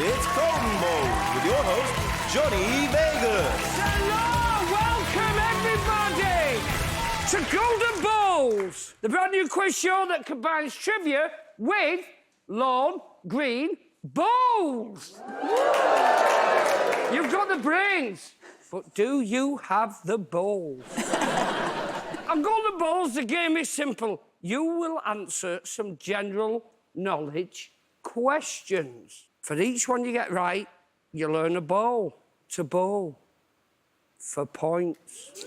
It's Golden Balls with your host, Johnny Vegas. Hello, welcome everybody to Golden Balls, the brand new quiz show that combines trivia with lawn green bowls. You've got the brains, but do you have the balls? On Golden Balls, the game is simple. You will answer some general knowledge questions. For each one you get right, you'll earn a bowl to bowl for points.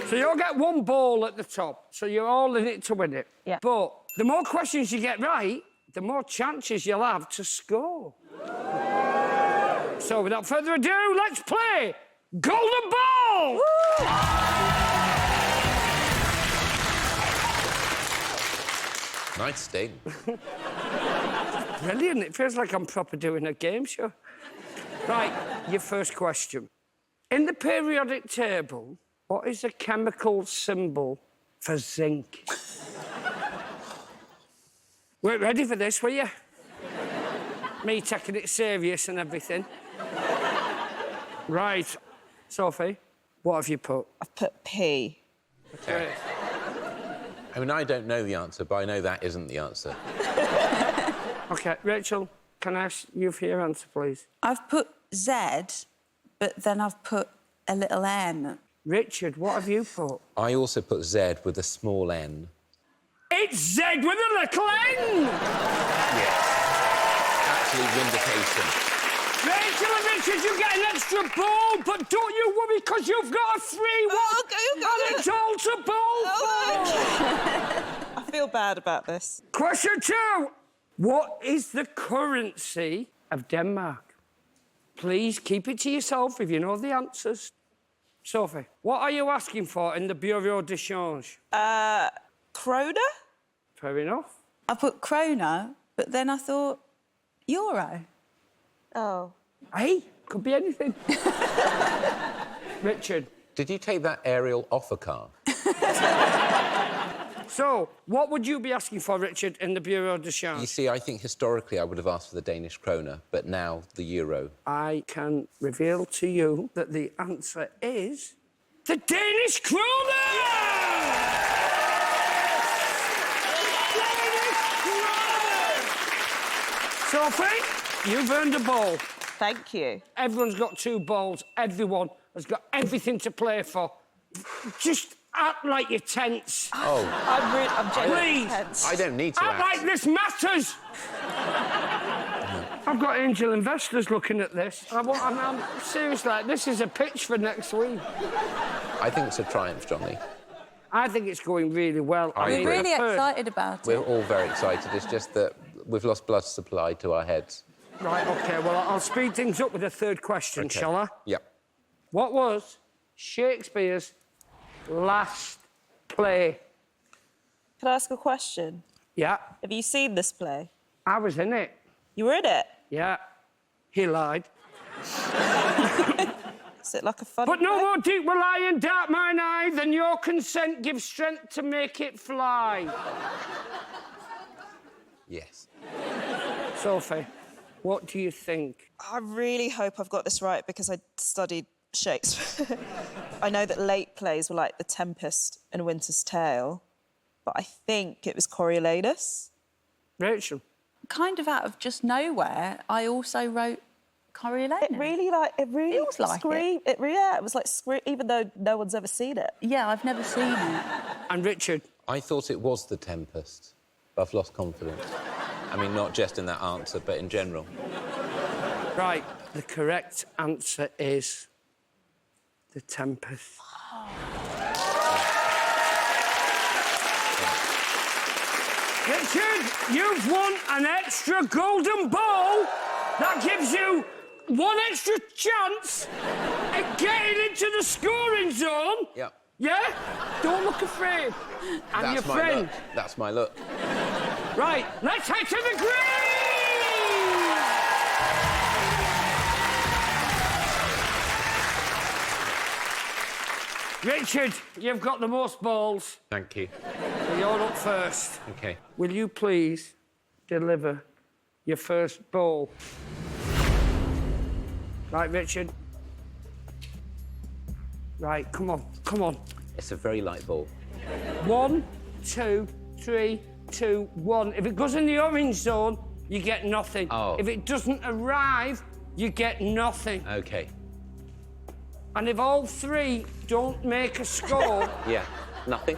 So you'll get one ball at the top, so you're all in it to win it. Yeah. But the more questions you get right, the more chances you'll have to score. So without further ado, let's play Golden Ball! Nice sting. Brilliant. It feels like I'm proper doing a game show. Right, your first question. In the periodic table, what is the chemical symbol for zinc? Weren't ready for this, were you? Me taking it serious and everything. Right. Sophie, what have you put? I've put P. Okay. I mean, I don't know the answer, but I know that isn't the answer. OK, Rachel, can I ask you for your answer, please? I've put Z, but then I've put a little N. Richard, what have you put? I also put Z with a small n. It's Z with a little N! Yes. Actually, vindication. Rachel and Richard, you get an extra ball, but don't you worry, because you've got a free one. Oh, you got and it. it's all to bowl for. I feel bad about this. Question 2. What is the currency of Denmark? Please keep it to yourself if you know the answers. Sophie, what are you asking for in the Bureau de Change? Kroner? Fair enough. I put krona, but then I thought euro. Oh. Hey, could be anything. Richard. Did you take that aerial off a car? So, what would you be asking for, Richard, in the Bureau de Change? You see, I think historically I would have asked for the Danish kroner, but now the euro. I can reveal to you that the answer is the Danish kroner! Danish kroner! Sophie, you've earned a ball. Thank you. Everyone's got 2 balls. Everyone has got everything to play for. Just act like you're tense. Oh. I'm genuinely Please. tense. I don't need to Act like this matters! I've got angel investors looking at this. I'm seriously, like, this is a pitch for next week. I think it's a triumph, Johnny. I think it's going really well. I We're agree. really excited about it. We're all very excited. It's just that we've lost blood supply to our heads. Right, OK, well, I'll speed things up with a third question, Okay. shall I? Yep. What was Shakespeare's last play? Can I ask a question? Yeah, Have you seen this play? I was in it. You were in it? Yeah, he lied. Is it like a funny But no play? more deep will lie in dark mine eye than your consent gives strength to make it fly. Yes. Sophie, what do you think? I really hope I've got this right because I studied Shakespeare. I know that late plays were like The Tempest and Winter's Tale, but I think it was Coriolanus. Rachel? Kind of out of just nowhere, I also wrote Coriolanus. It really Feels like screamed. It was like even though no one's ever seen it. Yeah, I've never seen it. And Richard? I thought it was The Tempest, but I've lost confidence. I mean, not just in that answer, but in general. Right, the correct answer is The Tempest. Richard, you've won an extra golden ball. That gives you 1 extra chance at getting into the scoring zone. Yep. Yeah? Don't look afraid. And your That's my friend. look. That's my look. Right, let's head to the green! Richard, you've got the most balls. Thank you. So you're up first. OK. Will you please deliver your first ball. Right, Richard. Right, come on, come on. It's a very light ball. 1, 2, 3, 2, 1. If it goes in the orange zone, you get nothing. Oh. If it doesn't arrive, you get nothing. OK. And if all three don't make a score, Yeah. Nothing?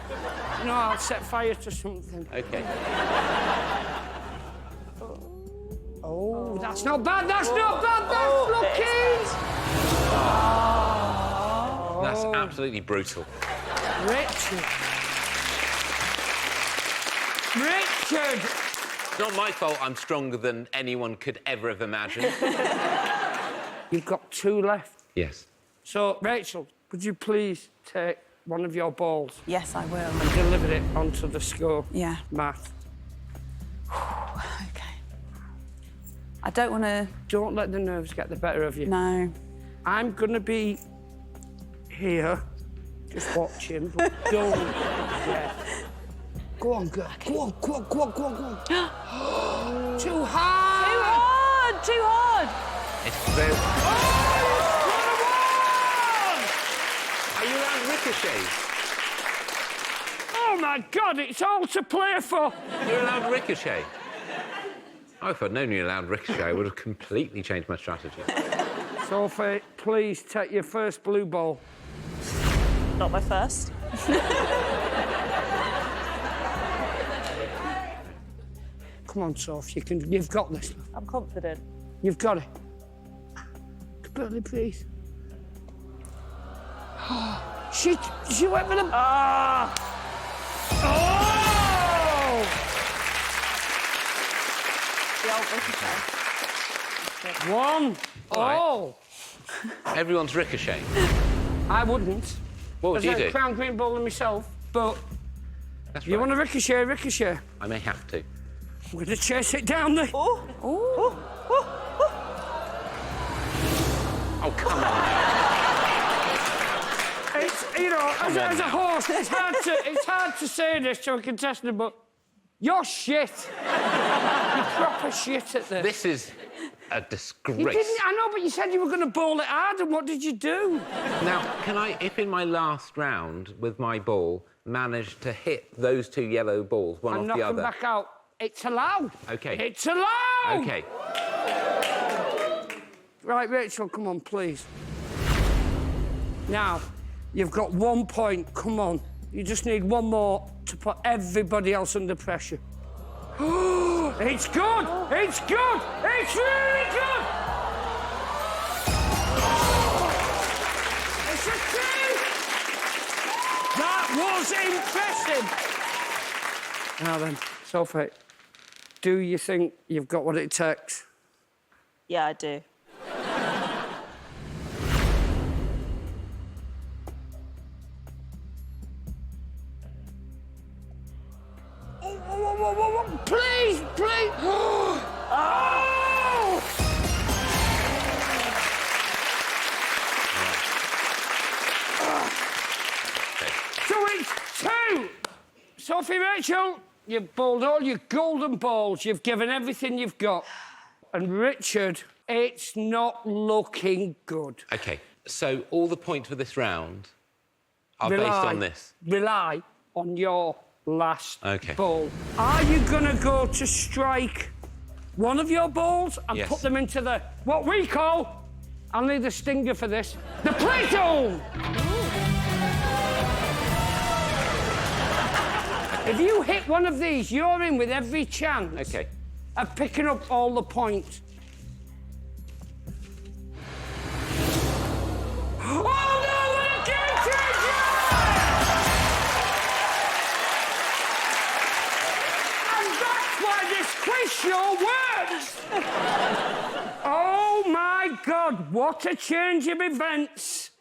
no, I'll set fire to something. OK. Oh, that's not bad, that's not bad, that's lucky! That's absolutely brutal. Richard. Richard! It's not my fault I'm stronger than anyone could ever have imagined. You've got 2 left. Yes. So, Rachel, would you please take one of your balls Yes, I will. and deliver it onto the score Yeah. mat? OK. I don't want to... Don't let the nerves get the better of you. No. I'm going to be here, just watching, but don't... Yeah. Go on, girl. Go on, go on, go on, go on, go on. Too hard! Too hard! Too hard! It's very... Oh, Are you allowed ricochets? oh, my God, it's all to play for. You're allowed ricochet? Oh, if I'd known you allowed ricochet, I would have completely changed my strategy. Sophie, please take your first blue ball. Not my first. Come on, Soph, you've got this. I'm confident. You've got it. Billy, please. she went for the... Ah! Oh! The old ricochet. 1. right. Oh! Everyone's ricocheting. I wouldn't. What would As you a do? crown green bowler myself, but That's you right. want to ricochet, ricochet. I may have to. I'm going to chase it down there. Oh, Ooh. Oh, come on. It's, you know, as a host, it's hard to say this to a contestant, but you're shit. You're proper shit at this. This is a disgrace. You didn't, I know, but you said you were going to bowl it hard, and what did you do? Now, can I, if in my last round with my ball, manage to hit those 2 yellow balls, one And off knock the them other? back out. It's allowed. OK. It's allowed. OK. Right, Rachel, come on, please. Now, you've got 1 point. Come on. You just need 1 more to put everybody else under pressure. It's good! It's good! It's really good! It's a 2! That was impressive! Now then, Sophie, do you think you've got what it takes? yeah, I do. Please, please! Oh! So it's 2! Sophie, Rachel, you've bowled all your golden balls. You've given everything you've got. And Richard, it's not looking good. OK, so all the points for this round are based on this? Rely on your last OK. ball. Are you going to go to strike one of your balls and Yes. put them into the, what we call, I'll need a stinger for this, the play zone? If you hit one of these, you're in with every chance OK. of picking up all the points. Oh, no, what a game changer! And that's why this quiz show works! Oh, my God, what a change of events.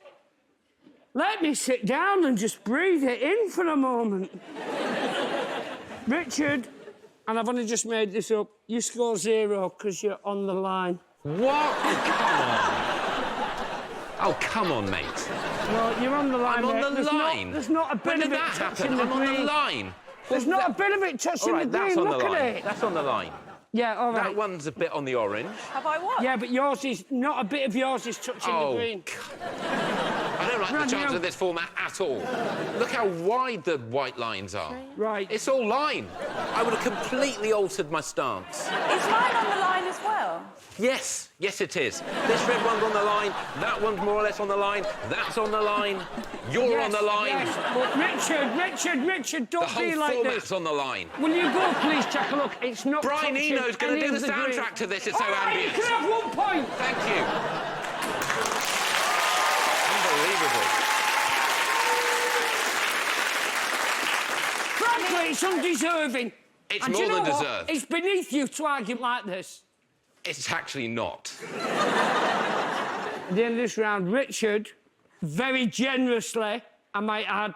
Let me sit down and just breathe it in for a moment. Richard, and I've only just made this up, you score 0 because you're on the line. What? Oh, come on, mate. No, you're on the line, I'm on mate. the line. There's not a bit When of did it that touching happen? the I'm on the green. line. There's not a bit of it touching All right, the green. that's on the Look line. at it. That's on the line. Yeah, all right. That one's a bit on the orange. Have I what? Yeah, but yours is... Not a bit of yours is touching the green. I don't like the chance of this format at all. Look how wide the white lines are. Right. It's all line. I would have completely altered my stance. Is mine on the line as well? Yes, yes it is. This red one's on the line, that one's more or less on the line, that's on the line, you're on the line. Yes, but Richard, don't The whole be like format's this. on the line. Will you go, please, Jack? Look, it's not Brian touching Eno's going to any do of the green. soundtrack to this, it's so All right, you ambient. can have 1 point. Thank you. Unbelievable. Frankly, it's undeserving. It's And more do you know than what? deserved. It's beneath you to argue like this. It's actually not. At the end of this round, Richard, very generously, I might add,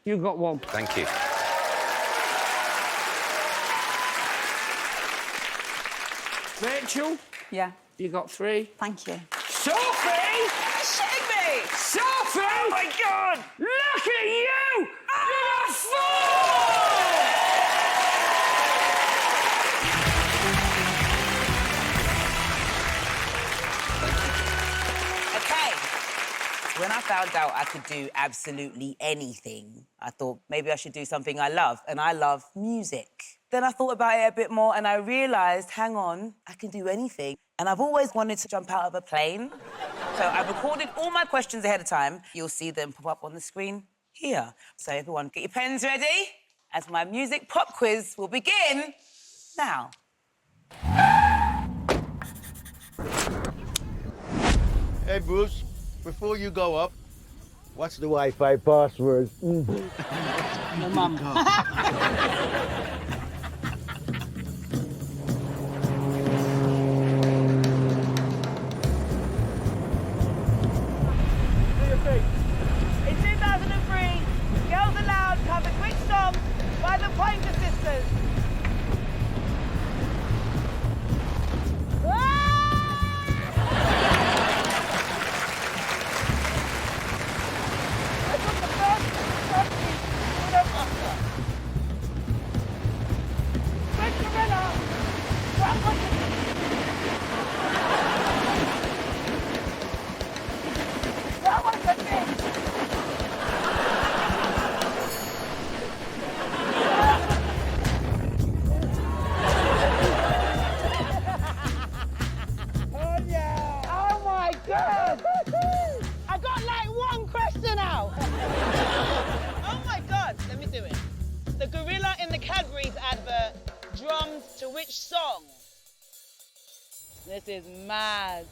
you got 1. Thank you. Rachel, Yeah. you got 3. Thank you. Sophie! You're shitting me! Sophie! Oh, my God! Look at you! You got 4! Okay. When I found out I could do absolutely anything, I thought maybe I should do something I love, and I love music. Then I thought about it a bit more and I realised, hang on, I can do anything. And I've always wanted to jump out of a plane. So I recorded all my questions ahead of time. You'll see them pop up on the screen here. So everyone, get your pens ready, as my music pop quiz will begin now. Hey, Bruce, before you go up, what's the Wi-Fi password? Your mum. In 2003, Girls Aloud covered which song by the Pointer Sisters? This was the first country to win an Oscar. Which gorilla? What was it? What was the thing? Oh, yeah. Oh, my God. I got like 1 question out. Oh my God, let me do it. The gorilla in the Cadbury's advert drums to which song? This is mad.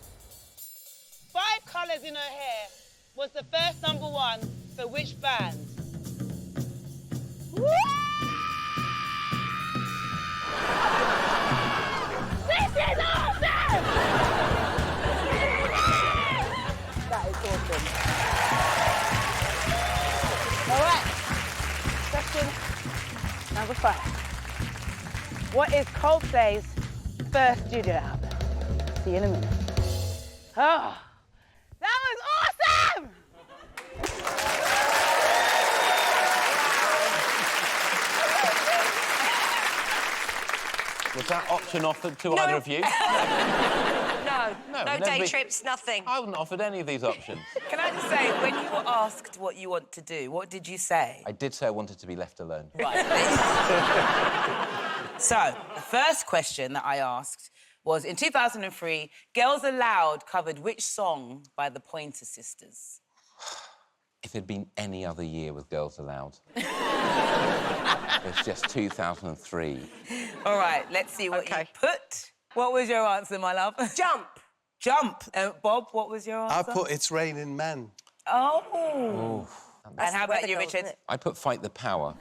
5 colours in her hair was the first #1 for which band? This is awesome! That is awesome. All right. Question #5. What is Coldplay's first studio album? See you in a minute. Oh, that was awesome! Was that option offered to either of you? No never day been- trips, nothing. I wasn't offered any of these options. Can I just say, when you were asked what you want to do, what did you say? I did say I wanted to be left alone. Right. So, the first question that I asked was, in 2003, Girls Aloud covered which song by the Pointer Sisters? If it'd been any other year with Girls Aloud. It's just 2003. All right, let's see what you put. What was your answer, my love? Jump. Jump. Bob, what was your I answer? put It's Raining Men. Oh. And how about you, weather girl, Richard? isn't it? I put Fight the Power.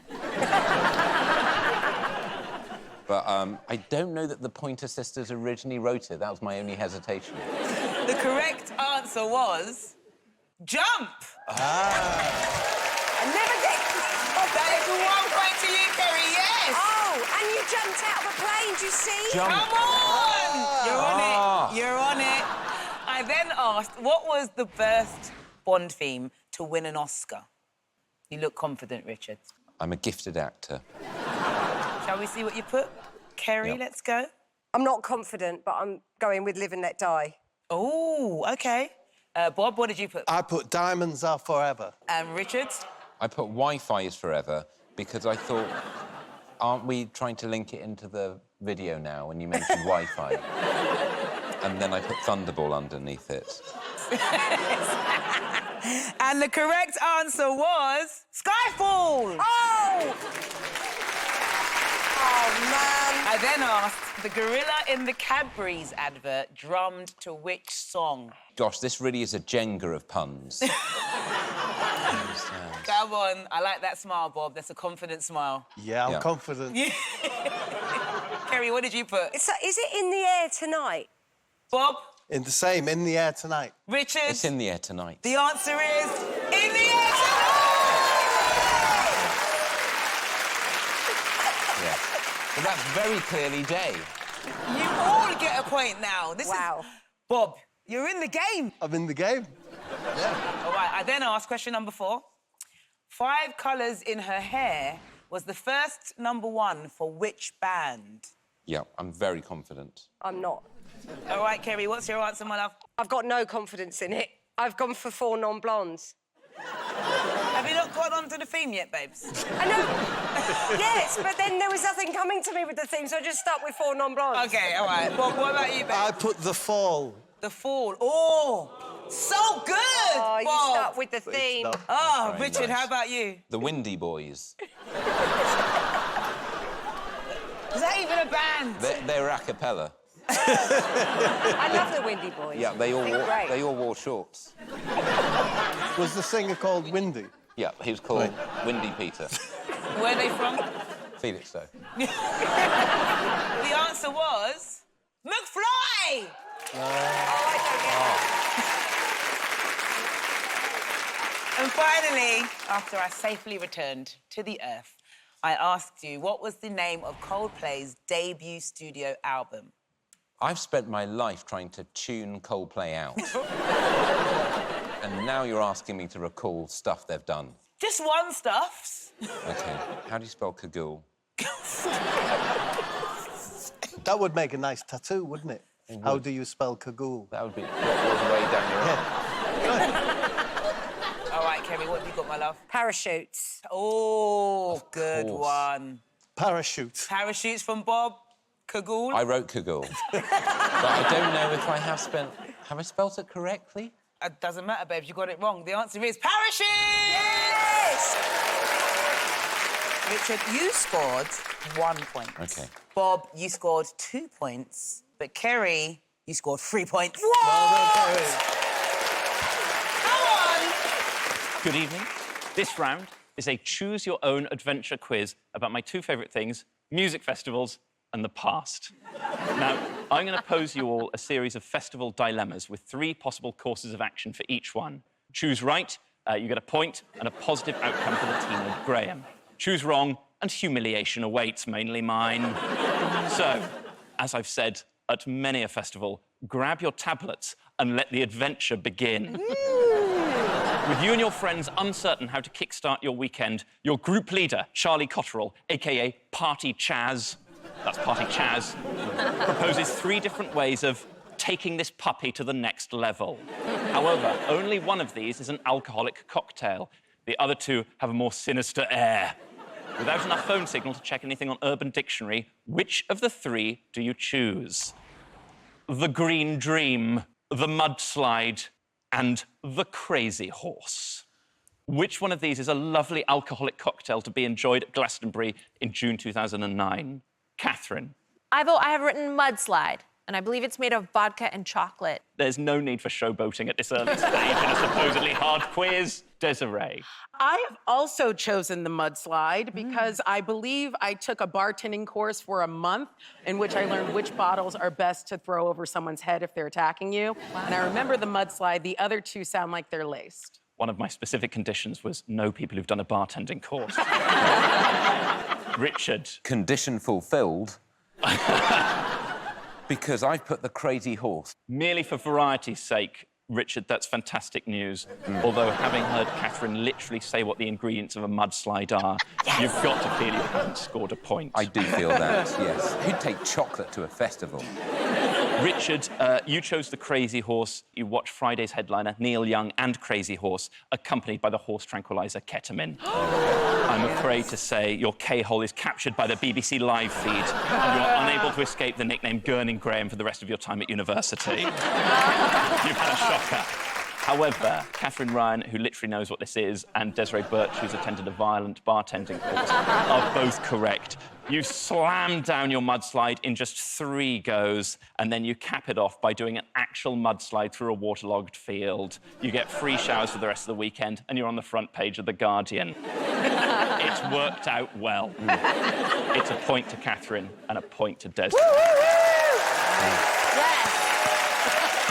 But I don't know that the Pointer Sisters originally wrote it. That was my only hesitation. The correct answer was... Jump! I never get... That is 1 point to you, Kerry, yes! Oh, and you jumped out of a plane, do you see? Jump. Come on! You're on it. You're on it. I then asked, what was the first Bond theme to win an Oscar? You look confident, Richard. I'm a gifted actor. Shall we see what you put? Kerry, let's go. I'm not confident, but I'm going with Live and Let Die. Oh, OK. Bob, what did you put? I put Diamonds Are Forever. And Richard? I put Wi-Fi is forever because I thought, aren't we trying to link it into the video now when you mentioned Wi-Fi? And then I put Thunderball underneath it. And the correct answer was Skyfall! Oh! Oh, man. I then asked, the gorilla in the Cadbury's advert drummed to which song? Gosh, this really is a Jenga of puns. Come on, I like that smile, Bob. That's a confident smile. Yeah, I'm confident. Kerry, what did you put? Is it In the Air Tonight? Bob? In the same, In the Air Tonight. Richard? It's In the Air Tonight. The answer is In the Air Tonight! Yes. But that's very clearly Day. You all get a point now. Wow. Bob, you're in the game. I'm in the game. Yeah. All right, I then asked question number 4. 5 colours in her hair was the first #1 for which band? Yeah, I'm very confident. I'm not. All right, Kerry, what's your answer, my love? I've got no confidence in it. I've gone for 4 non-blondes. Have you not got onto the theme yet, babes? I know. Yes, but then there was nothing coming to me with the theme, so I just stuck with 4 non-blondes. OK, all right. Bob, what about you, babe? I put The Fall. The Fall. Oh, so good, Oh, you Bob. stuck with the theme. Oh, Very Richard, nice. how about you? The Windy Boys. Is that even a band? They're a cappella. I love the Windy Boys. Yeah, they Great. all wore shorts. Was the singer called Windy? Yeah, he was called Windy Peter. Where are they from? Felixstowe. The answer was McFly! And finally, after I safely returned to the Earth, I asked you, what was the name of Coldplay's debut studio album? I've spent my life trying to tune Coldplay out. And now you're asking me to recall stuff they've done. Just one stuffs. OK, how do you spell cagoule? That would make a nice tattoo, wouldn't it? How do you spell cagoule? That would be way down your arm. All right, Kerry, what have you got, my love? Parachutes. Oh, good course. one. Parachute. Parachutes from Bob. Cagoule. I wrote cagoule. But I don't know if I have spelled... Have I spelt it correctly? It doesn't matter, babes, you got it wrong. The answer is parachute! Yes! Richard, you scored 1 point. OK. Bob, you scored 2 points. But Kerry, you scored 3 points. Well done, Kerry. Come on! Good evening. This round is a choose-your-own-adventure quiz about my 2 favourite things, music festivals and the past. Now, I'm going to pose you all a series of festival dilemmas with 3 possible courses of action for each one. Choose right, you get a point and a positive outcome for the team of Graham. Choose wrong, and humiliation awaits, mainly mine. So, as I've said at many a festival, grab your tablets and let the adventure begin. With you and your friends uncertain how to kickstart your weekend, your group leader, Charlie Cotterill, a.k.a. Party Chaz, that's Party Chaz, proposes 3 different ways of taking this puppy to the next level. However, only one of these is an alcoholic cocktail. The other 2 have a more sinister air. Without enough phone signal to check anything on Urban Dictionary, which of the 3 do you choose? The Green Dream, the Mudslide, and the Crazy Horse. Which one of these is a lovely alcoholic cocktail to be enjoyed at Glastonbury in June 2009? Catherine. Ivo, I have written Mudslide, and I believe it's made of vodka and chocolate. There's no need for showboating at this early stage in a supposedly hard quiz. Desiree. I have also chosen the Mudslide because I believe I took a bartending course for a month in which I learned which bottles are best to throw over someone's head if they're attacking you. Wow. And I remember the Mudslide. The other 2 sound like they're laced. One of my specific conditions was no people who've done a bartending course. Richard. Condition fulfilled. Because I've put the Crazy Horse. Merely for variety's sake, Richard, that's fantastic news. Although, having heard Catherine literally say what the ingredients of a mudslide are, you've got to feel you haven't scored a point. I do feel that, yes. Who'd take chocolate to a festival? Richard, you chose the Crazy Horse. You watched Friday's headliner, Neil Young and Crazy Horse, accompanied by the horse tranquilizer ketamine. I'm afraid to say your K-hole is captured by the BBC live feed, and you're unable to escape the nickname Gurning Graham for the rest of your time at university. You've had a shocker. However, Catherine Ryan, who literally knows what this is, and Desiree Birch, who's attended a violent bartending course, are both correct. You slam down your mudslide in just 3 goes, and then you cap it off by doing an actual mudslide through a waterlogged field. You get free showers for the rest of the weekend, and you're on the front page of The Guardian. It's worked out well. It's a point to Catherine and a point to Desiree. Yes.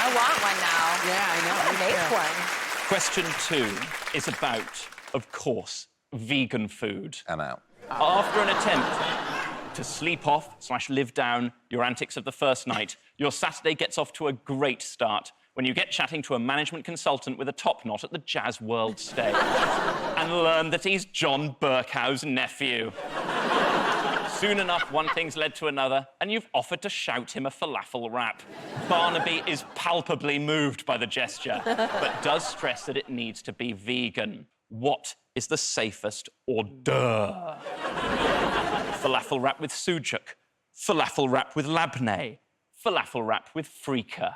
I want one now. Yeah, I know. Make one. Question 2 is about, of course, vegan food. I'm out. After an attempt to sleep off / live down your antics of the first night, your Saturday gets off to a great start when you get chatting to a management consultant with a top knot at the Jazz World stage and learn that he's John Burkhow's nephew. Soon enough, one thing's led to another, and you've offered to shout him a falafel rap. Barnaby is palpably moved by the gesture, but does stress that it needs to be vegan. What is the safest hors d'oeuvre? Falafel wrap with sujuk, falafel wrap with labneh, falafel wrap with freekeh.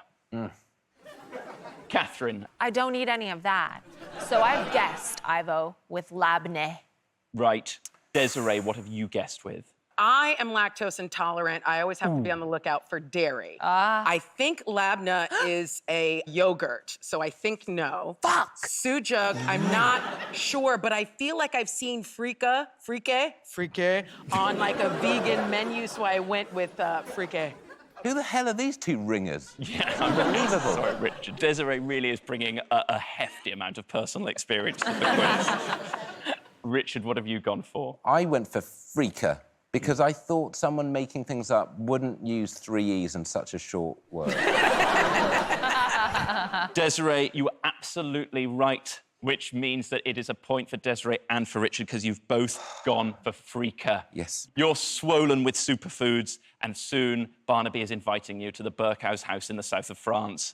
Catherine. I don't eat any of that. So I've guessed, Ivo, with labneh. Right. Desiree, what have you guessed with? I am lactose intolerant. I always have to be on the lookout for dairy. I think labneh is a yogurt, so I think no. Fuck! Sujuk, I'm not sure, but I feel like I've seen freekeh on like a vegan menu, so I went with freekeh. Who the hell are these two ringers? Yeah, Unbelievable. Sorry, Richard. Desiree really is bringing a hefty amount of personal experience to the quiz. Richard, what have you gone for? I went for freekeh because I thought someone making things up wouldn't use 3 E's in such a short word. Desiree, you were absolutely right, which means that it is a point for Desiree and for Richard because you've both gone for freekeh. Yes. You're swollen with superfoods, and soon Barnaby is inviting you to the Burkhow's house in the south of France.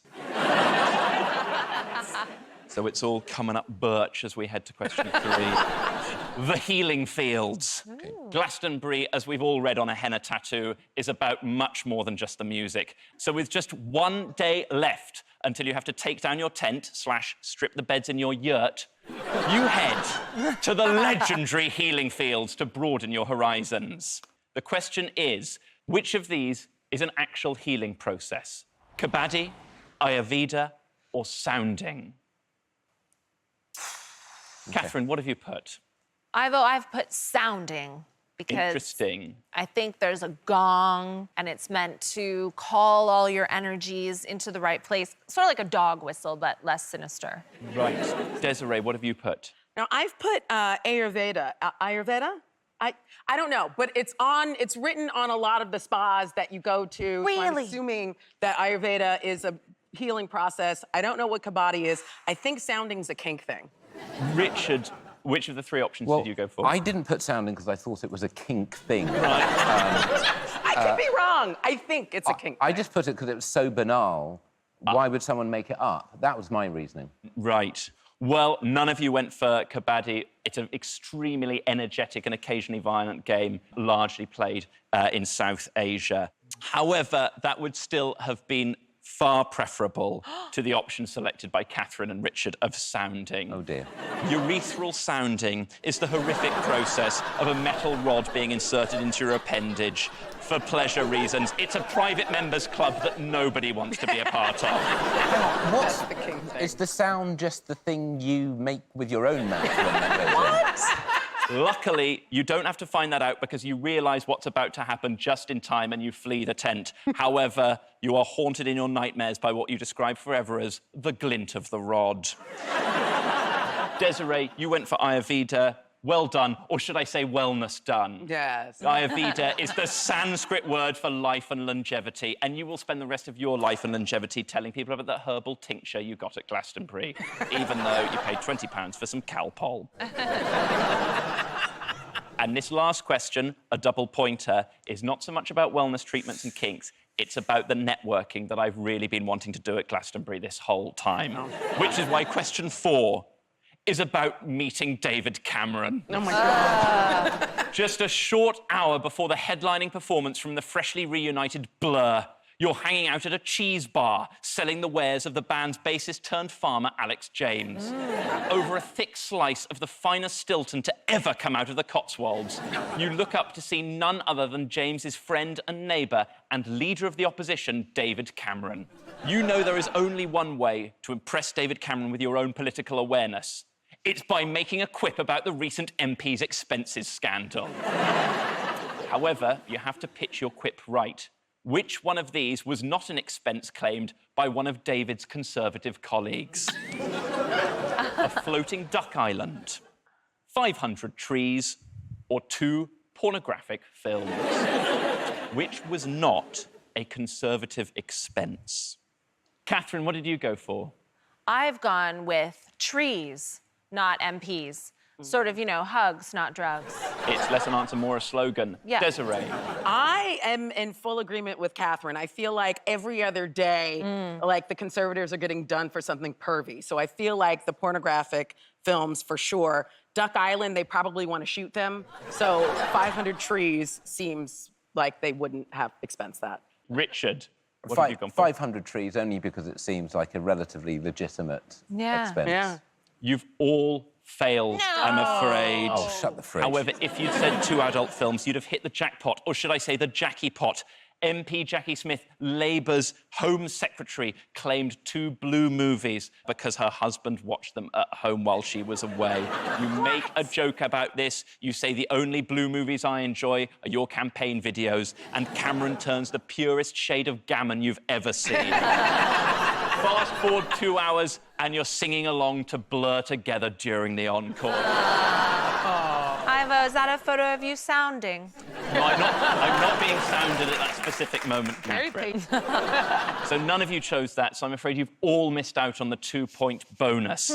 So it's all coming up birch as we head to question 3. The healing fields. Okay. Glastonbury, as we've all read on a henna tattoo, is about much more than just the music. So with just 1 day left until you have to take down your tent / strip the beds in your yurt, you head to the legendary healing fields to broaden your horizons. The question is, which of these is an actual healing process? Kabaddi, Ayurveda, or sounding? Okay. Catherine, what have you put? Ivo, I've put sounding because Interesting. I think there's a gong and it's meant to call all your energies into the right place. Sort of like a dog whistle, but less sinister. Right. Desiree, what have you put? Now, I've put Ayurveda. Ayurveda? I don't know, but it's written on a lot of the spas that you go to. Really? So I'm assuming that Ayurveda is a healing process. I don't know what Kabaddi is. I think sounding's a kink thing. Richard, which of the 3 options did you go for? I didn't put sounding because I thought it was a kink thing. Right. I could be wrong. I think it's a kink I thing. just put it because it was so banal. Why would someone make it up? That was my reasoning. Right. Well, none of you went for Kabaddi. It's an extremely energetic and occasionally violent game, largely played in South Asia. However, that would still have been far preferable to the option selected by Catherine and Richard of sounding. Oh, dear. Urethral sounding is the horrific process of a metal rod being inserted into your appendage for pleasure reasons. It's a private members club that nobody wants to be a part of. What's the king thing? Is the sound just the thing you make with your own mouth when that goes in? What? Luckily, you don't have to find that out because you realise what's about to happen just in time and you flee the tent. However, you are haunted in your nightmares by what you describe forever as the glint of the rod. Desiree, you went for Ayurveda. well done, or should I say wellness done? Yes. Ayurveda is the Sanskrit word for life and longevity, and you will spend the rest of your life and longevity telling people about that herbal tincture you got at Glastonbury, even though you paid £20 for some Calpol. And this last question, a double pointer, is not so much about wellness treatments and kinks, it's about the networking that I've really been wanting to do at Glastonbury this whole time. Which is why question 4 is about meeting David Cameron. Oh, my God. Just a short hour before the headlining performance from the freshly reunited Blur, you're hanging out at a cheese bar, selling the wares of the band's bassist-turned-farmer, Alex James. Over a thick slice of the finest Stilton to ever come out of the Cotswolds, you look up to see none other than James's friend and neighbour and leader of the opposition, David Cameron. You know there is only one way to impress David Cameron with your own political awareness. It's by making a quip about the recent MP's expenses scandal. However, you have to pitch your quip right. Which one of these was not an expense claimed by one of David's Conservative colleagues? A floating duck island, 500 trees, or 2 pornographic films? Which was not a Conservative expense? Catherine, what did you go for? I've gone with trees, not MPs. Sort of, you know, hugs, not drugs. It's less an answer, more a slogan. Yeah. Desiree. I am in full agreement with Catherine. I feel like every other day, like, the Conservatives are getting done for something pervy. So I feel like the pornographic films, for sure. Duck Island, they probably want to shoot them. So 500 trees seems like they wouldn't have expensed that. Richard, what have you gone for? 500 trees, only because it seems like a relatively legitimate expense. Yeah. You've all failed, I'm afraid. Oh, shut the fridge. However, if you'd said 2 adult films, you'd have hit the jackpot, or should I say the Jackie pot. MP Jackie Smith, Labour's Home Secretary, claimed 2 blue movies because her husband watched them at home while she was away. You make a joke about this. You say the only blue movies I enjoy are your campaign videos, and Cameron turns the purest shade of gammon you've ever seen. Fast forward 2 hours, and you're singing along to Blur Together during the encore. Ivo, is that a photo of you sounding? No, I'm not being sounded at that specific moment. Very painful. So none of you chose that, so I'm afraid you've all missed out on the 2-point bonus.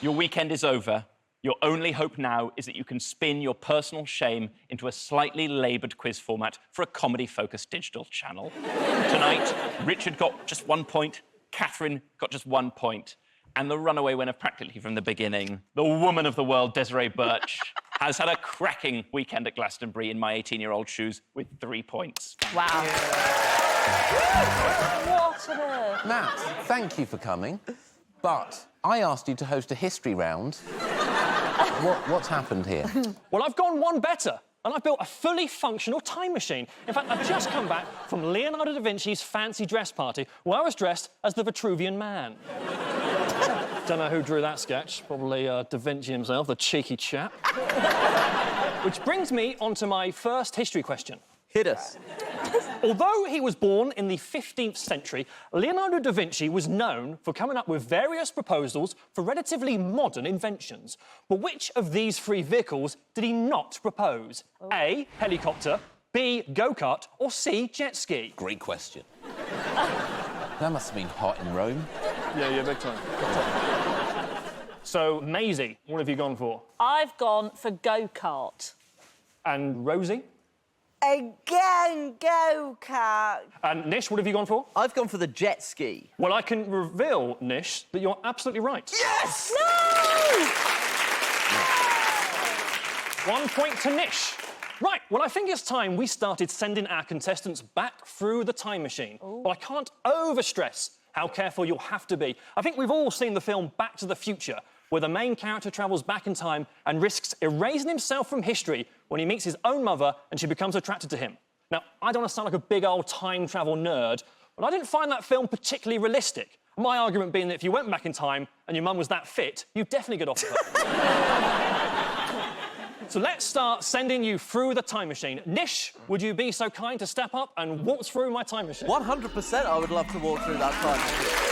Your weekend is over. Your only hope now is that you can spin your personal shame into a slightly laboured quiz format for a comedy-focused digital channel. Tonight, Richard got just 1 point, Catherine got just 1 point, and the runaway winner practically from the beginning, the woman of the world, Desiree Birch, has had a cracking weekend at Glastonbury in my 18-year-old shoes with 3 points. Wow. What on earth? Matt, thank you for coming, but I asked you to host a history round. What's happened here? Well, I've gone one better, and I've built a fully functional time machine. In fact, I've just come back from Leonardo da Vinci's fancy dress party, where I was dressed as the Vitruvian Man. Don't know who drew that sketch. Probably Da Vinci himself, the cheeky chap. Which brings me on to my first history question. Hit us. Although he was born in the 15th century, Leonardo da Vinci was known for coming up with various proposals for relatively modern inventions. But which of these 3 vehicles did he not propose? A, helicopter, B, go-kart, or C, jet ski? Great question. That must have been hot in Rome. Yeah, big time. So, Maisie, what have you gone for? I've gone for go-kart. And Rosie? Again, go-kart. And Nish, what have you gone for? I've gone for the jet ski. Well, I can reveal, Nish, that you're absolutely right. Yes! No! 1 point to Nish. Right, well, I think it's time we started sending our contestants back through the time machine. But I can't overstress how careful you'll have to be. I think we've all seen the film Back to the Future, where the main character travels back in time and risks erasing himself from history when he meets his own mother and she becomes attracted to him. Now, I don't want to sound like a big old time travel nerd, but I didn't find that film particularly realistic. My argument being that if you went back in time and your mum was that fit, you'd definitely get off of her. So let's start sending you through the time machine. Nish, would you be so kind to step up and walk through my time machine? 100%, I would love to walk through that time machine.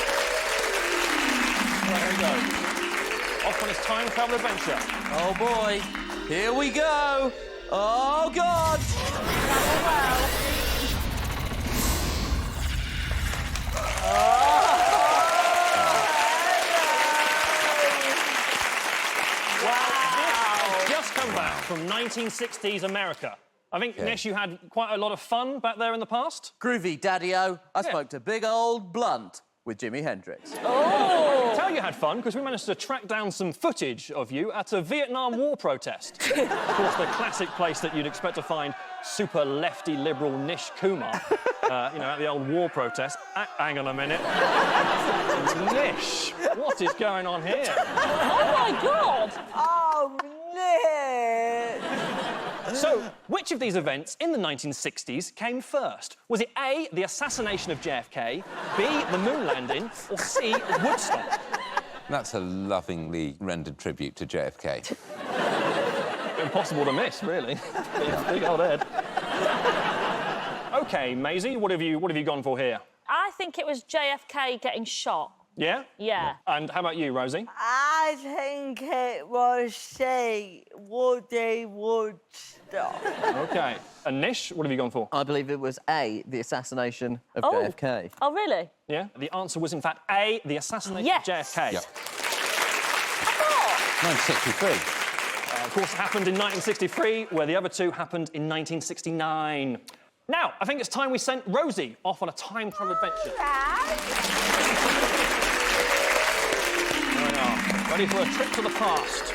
off on his time travel adventure. Oh, boy. Here we go. Oh, God. Just come back from 1960s America. I think, Nish, you had quite a lot of fun back there in the past. Groovy, Daddy-O. I smoked a big old blunt with Jimi Hendrix. Oh! I can tell you had fun because we managed to track down some footage of you at a Vietnam War protest. Of course, the classic place that you'd expect to find super lefty liberal Nish Kumar, you know, at the old war protest. Hang on a minute. Nish, what is going on here? Oh, my God! Oh, Nick! So, which of these events in the 1960s came first? Was it A, the assassination of JFK, B, the moon landing, or C, Woodstock? That's a lovingly rendered tribute to JFK. Impossible to miss, really. Big old head. OK, Maisie, what have you gone for here? I think it was JFK getting shot. Yeah? Yeah. And how about you, Rosie? I think it was C, Woody Woodstock. OK. And Nish, what have you gone for? I believe it was A, the assassination of JFK. Oh, really? Yeah? The answer was, in fact, A, the assassination of JFK. Yep. 1963. Of course, it happened in 1963, where the other two happened in 1969. Now, I think it's time we sent Rosie off on a time travel adventure. There we are. Ready for a trip to the past.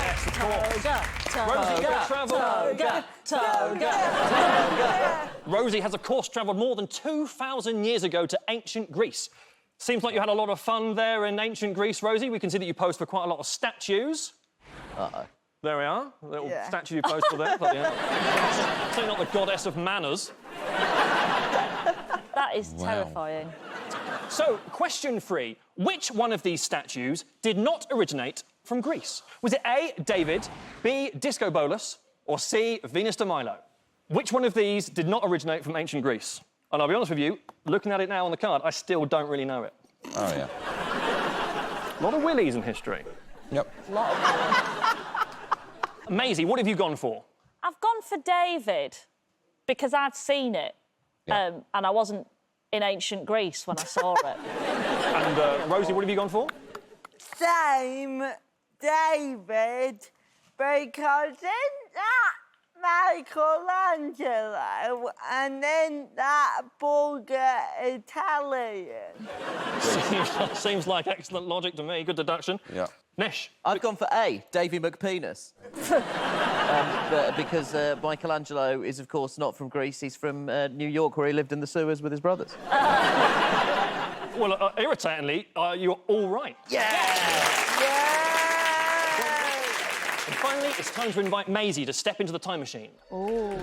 Yes, of course. Rosie, quick travel. Rosie has, of course, travelled more than 2,000 years ago to ancient Greece. Seems like you had a lot of fun there in ancient Greece, Rosie. We can see that you posed for quite a lot of statues. Uh-oh. There we are. A little statue you posed for there. Certainly not the goddess of manners. That is terrifying. So, question 3. Which one of these statues did not originate from Greece? Was it A, David, B, Disco Bolus, or C, Venus de Milo? Which one of these did not originate from ancient Greece? And I'll be honest with you, looking at it now on the card, I still don't really know it. Oh, yeah. A lot of willies in history. Yep. A lot of willies. Maisie, what have you gone for? I've gone for David because I'd seen it, and I wasn't in ancient Greece when I saw it. And Rosie, what have you gone for? Same, David, because isn't that Michelangelo and then that bugger Italian? Seems like excellent logic to me. Good deduction. Yeah. Nish? I've gone for A, Davy McPenis. Because Michelangelo is, of course, not from Greece. He's from New York, where he lived in the sewers with his brothers. Well, irritatingly, you're all right. And finally, it's time to invite Maisie to step into the time machine. Ooh.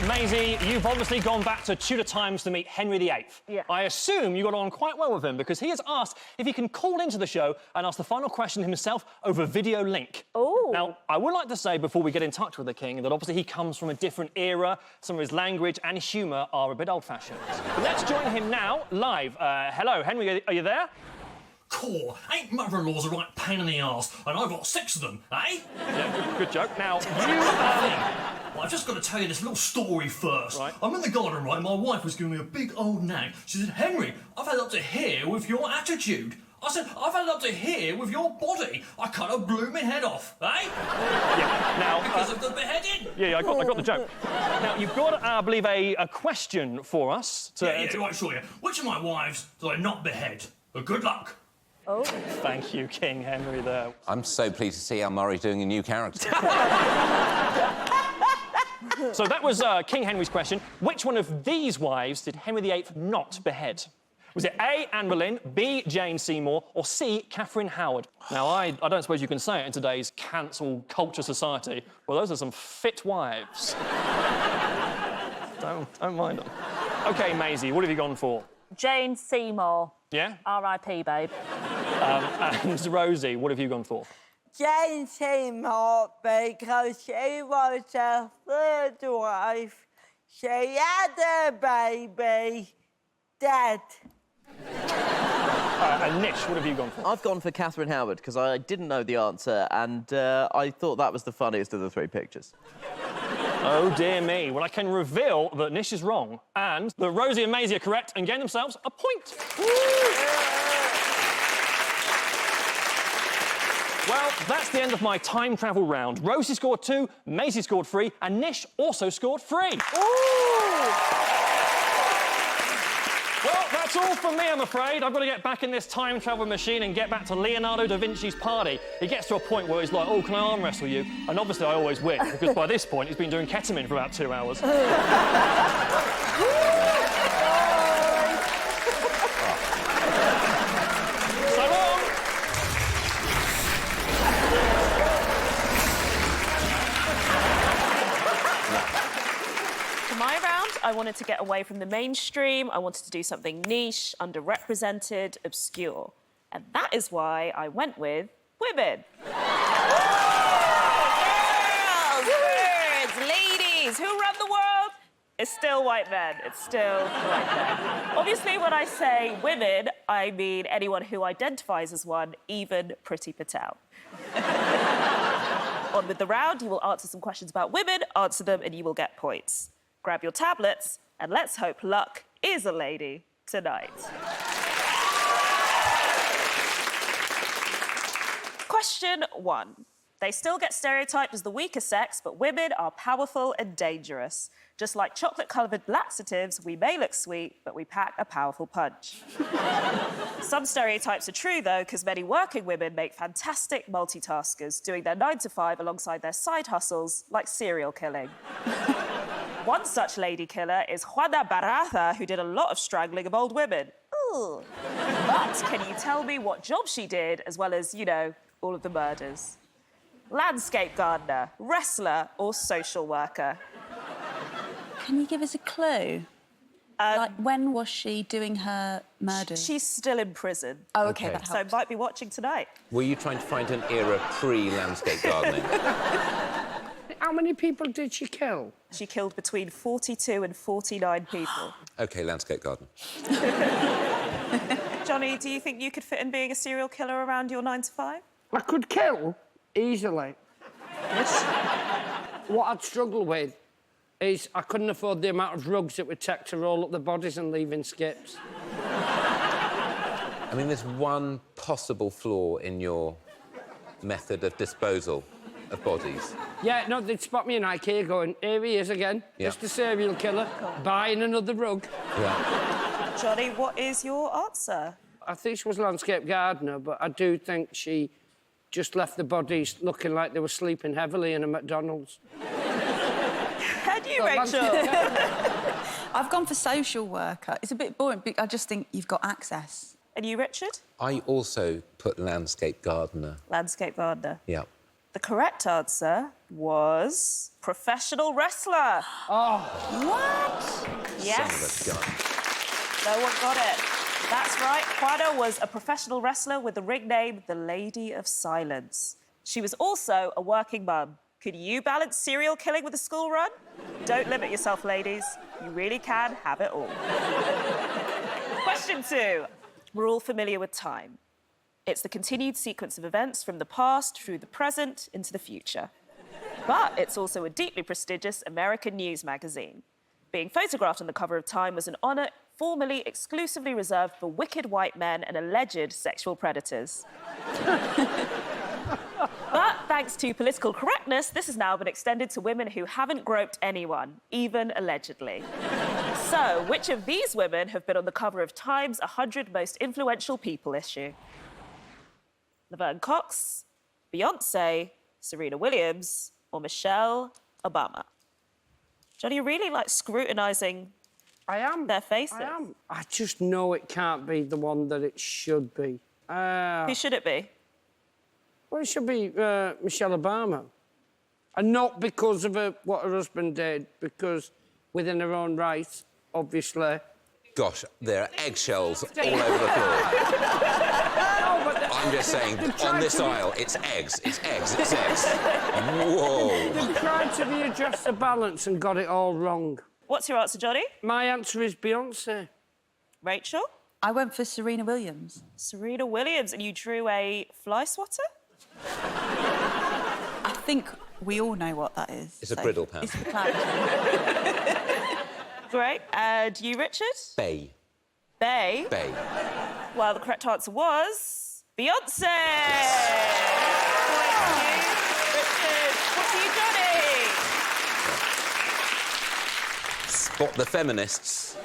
Maisie, you've obviously gone back to Tudor times to meet Henry VIII. Yeah. I assume you got on quite well with him because he has asked if he can call into the show and ask the final question himself over video link. Oh. Now, I would like to say before we get in touch with the king that obviously he comes from a different era. Some of his language and humour are a bit old-fashioned. But let's join him now, live. Hello, Henry, are you there? Cool. Ain't mother-in-laws a right pain in the arse, and I've got 6 of them, eh? Yeah, good joke. Now, Well, I've just got to tell you this little story first. Right. I'm in the garden, right, and my wife was giving me a big old nag. She said, Henry, I've had up to here with your attitude. I said, I've had up to here with your body. I kind of blew my head off, eh? Yeah, now... Because of the beheading. Yeah, I got the joke. Now, you've got, I believe, a question for us. Right, sure, yeah. Which of my wives do I not behead? But good luck. Oh. Thank you, King Henry, there. I'm so pleased to see Al Murray doing a new character. So that was King Henry's question. Which one of these wives did Henry VIII not behead? Was it A, Anne Boleyn, B, Jane Seymour, or C, Catherine Howard? Now, I don't suppose you can say it in today's cancel culture society. Well, those are some fit wives. don't mind them. OK, Maisie, what have you gone for? Jane Seymour. Yeah? R.I.P., babe. And Rosie, what have you gone for? Jane Seymour, because she was a third wife. She had a baby. Dead. And Nish, what have you gone for? I've gone for Catherine Howard because I didn't know the answer and I thought that was the funniest of the three pictures. Oh, dear me. Well, I can reveal that Nish is wrong and that Rosie and Maisie are correct and gain themselves a point. Well, that's the end of my time travel round. Rosie scored 2, Maisie scored 3, and Nish also scored 3. Well, that's all from me, I'm afraid. I've got to get back in this time travel machine and get back to Leonardo da Vinci's party. He gets to a point where he's like, oh, can I arm wrestle you? And obviously I always win, because by this point he's been doing ketamine for about 2 hours. So long! For my round, I wanted to get away from the mainstream. I wanted to do something niche, underrepresented, obscure. And that is why I went with women. Girls, birds, ladies, who run the world? It's still white men. It's still white men. Obviously, when I say women, I mean anyone who identifies as one, even Priti Patel. On with the round, you will answer some questions about women, answer them, and you will get points. Grab your tablets, and let's hope luck is a lady tonight. Question 1. They still get stereotyped as the weaker sex, but women are powerful and dangerous. Just like chocolate-coloured laxatives, we may look sweet, but we pack a powerful punch. Some stereotypes are true, though, because many working women make fantastic multitaskers, doing their 9 to 5 alongside their side hustles, like serial killing. One such lady killer is Juana Barraza, who did a lot of strangling of old women. Ooh. But can you tell me what job she did, as well as, you know, all of the murders? Landscape gardener, wrestler, or social worker? Can you give us a clue? Like, when was she doing her murders? She's still in prison. Oh, OK, that helps. So might be watching tonight. Were you trying to find an era pre-landscape gardening? How many people did she kill? She killed between 42 and 49 people. OK, landscape gardener. Johnny, do you think you could fit in being a serial killer around your 9 to 5? I could kill easily. What I'd struggle with is I couldn't afford the amount of rugs it would take to roll up the bodies and leave in skips. I mean, there's one possible flaw in your method of disposal of bodies. Yeah, no, they'd spot me in IKEA going, here he is again, just a serial killer, buying another rug. Yeah. Johnny, what is your answer? I think she was a landscape gardener, but I do think she just left the bodies looking like they were sleeping heavily in a McDonald's. And you, Rachel? I've gone for social worker. It's a bit boring, but I just think you've got access. And you, Richard? I also put landscape gardener. Landscape gardener. Yeah. The correct answer was professional wrestler. Oh. What? Yes. Son of a gun. No one got it. That's right. Juana was a professional wrestler with the ring name The Lady of Silence. She was also a working mum. Could you balance serial killing with a school run? Don't limit yourself, ladies. You really can have it all. Question 2. We're all familiar with time. It's the continued sequence of events from the past through the present into the future. But it's also a deeply prestigious American news magazine. Being photographed on the cover of Time was an honour formerly exclusively reserved for wicked white men and alleged sexual predators. But thanks to political correctness, this has now been extended to women who haven't groped anyone, even allegedly. So, which of these women have been on the cover of Time's 100 Most Influential People issue? Laverne Cox, Beyoncé, Serena Williams, or Michelle Obama? Johnny, you're really, like, scrutinising I am. Their faces. I am. I just know it can't be the one that it should be. Who should it be? Well, it should be Michelle Obama. And not because of what her husband did, because within her own right, obviously. Gosh, there are eggshells all over the floor. I'm just saying, on this aisle, it's eggs, it's eggs, it's eggs. Whoa. They've tried to readjust the balance and got it all wrong. What's your answer, Johnny? My answer is Beyonce. Rachel? I went for Serena Williams. Serena Williams, and you drew a fly swatter? I think we all know what that is. It's a bridle pattern. It's for clarity. Great. And you, Richard? Bay. Bay? Bay. Well, the correct answer was Beyonce! Point to you, Richard. What to you, Johnny? Spot the feminists.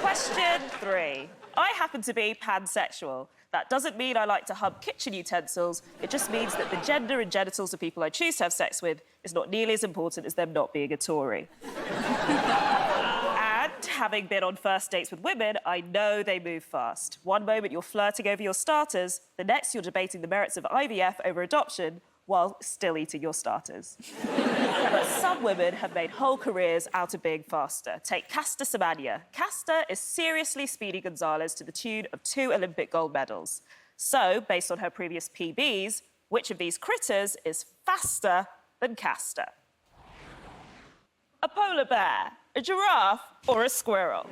Question 3. I happen to be pansexual. That doesn't mean I like to hub kitchen utensils. It just means that the gender and genitals of people I choose to have sex with is not nearly as important as them not being a Tory. And having been on first dates with women, I know they move fast. One moment you're flirting over your starters, the next you're debating the merits of IVF over adoption while still eating your starters. But some women have made whole careers out of being faster. Take Caster Semenya. Caster is seriously Speedy Gonzalez to the tune of 2 Olympic gold medals. So, based on her previous PBs, which of these critters is faster than Caster? A polar bear, a giraffe, or a squirrel?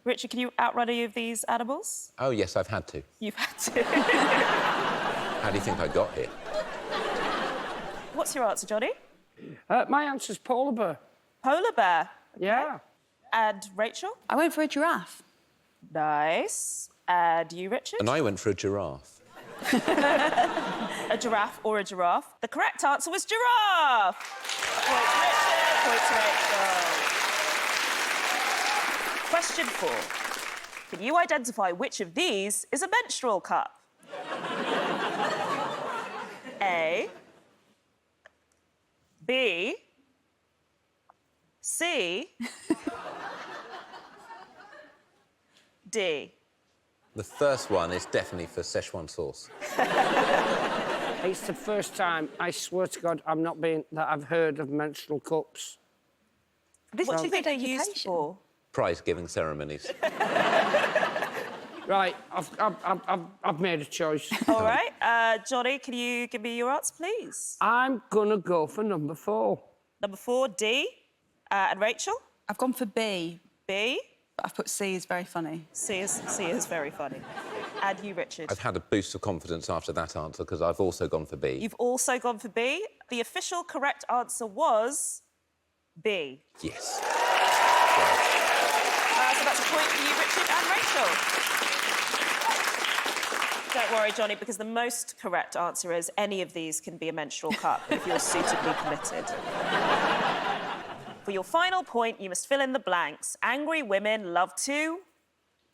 Richard, can you outrun any of these animals? Oh, yes, I've had to. You've had to. How do you think I got here? What's your answer, Johnny? My answer's polar bear. Polar bear? Yeah. And Rachel? I went for a giraffe. Nice. And you, Richard? And I went for a giraffe. A giraffe or a giraffe? The correct answer was giraffe! Point to Richard, point to Rachel. Question 4. Can you identify which of these is a menstrual cup? A, B, C, D. The first one is definitely for Szechuan sauce. It's the first time, I swear to God, that I've heard of menstrual cups. What do you think they're used for? Prize-giving ceremonies. Right, I've made a choice. All right. Johnny, can you give me your answer, please? I'm gonna go for number 4. Number 4, D. And Rachel? I've gone for B. B. But I've put C as very funny. C is very funny. And you, Richard? I've had a boost of confidence after that answer because I've also gone for B. You've also gone for B. The official correct answer was B. Yes. So that's a point for you, Richard and Rachel. Don't worry, Johnny, because the most correct answer is any of these can be a menstrual cup if you're suitably committed. For your final point, you must fill in the blanks. Angry women love to